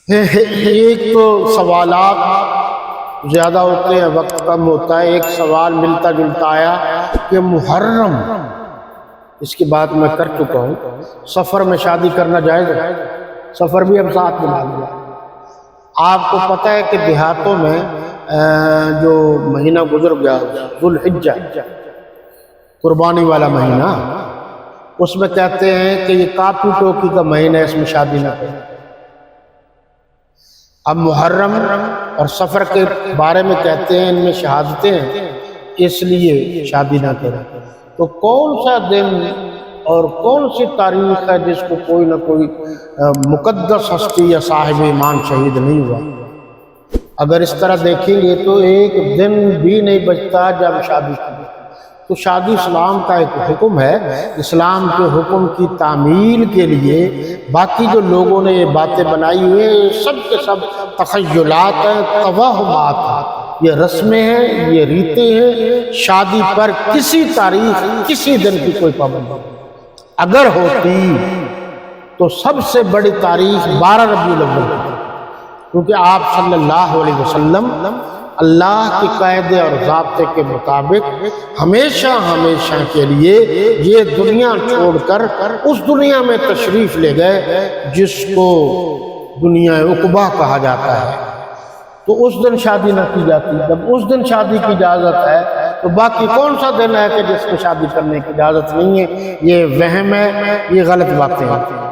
ایک تو سوالات زیادہ ہوتے ہیں، وقت کم ہوتا ہے۔ ایک سوال ملتا جلتا آیا کہ محرم، اس کی بات میں کر چکا ہوں، سفر میں شادی کرنا جائز ہے؟ سفر بھی ہم ساتھ ملا لیا۔ آپ کو پتہ ہے کہ دیہاتوں میں جو مہینہ گزر گیا ذوالحجہ، قربانی والا مہینہ، اس میں کہتے ہیں کہ یہ کاپی ٹوکی کا مہینہ ہے، اس میں شادی نہ کریں۔ اب محرم اور سفر کے بارے میں کہتے ہیں ان میں شہادتیں ہیں، اس لیے شادی نہ کریں۔ تو کون سا دن اور کون سی تاریخ ہے جس کو کوئی نہ کوئی مقدس ہستی یا صاحب ایمان شہید نہیں ہوا؟ اگر اس طرح دیکھیں گے تو ایک دن بھی نہیں بچتا جب شادی کی۔ تو شادی اسلام کا ایک حکم ہے، اسلام کے حکم کی تعمیل کے لیے باقی جو لوگوں نے یہ باتیں بنائی ہوئی ہیں سب کے سب تخیلات ہیں، توہمات ہیں، یہ رسمیں ہیں، یہ ریتیں ہیں۔ شادی پر کسی تاریخ کسی دن کی کوئی پابندی نہیں۔ اگر ہوتی تو سب سے بڑی تاریخ 12 ربیع الاول کی، کیونکہ آپ صلی اللہ علیہ وسلم اللہ کے قاعدے اور ضابطے کے مطابق ہمیشہ ہمیشہ کے لیے یہ دنیا چھوڑ کر اس دنیا میں تشریف لے گئے جس کو دنیا عقبہ کہا جاتا ہے۔ تو اس دن شادی نہ کی جاتی۔ جب اس دن شادی کی اجازت ہے تو باقی کون سا دن ہے کہ جس میں شادی کرنے کی اجازت نہیں ہے؟ یہ وہم ہے، یہ غلط باتیں ہیں۔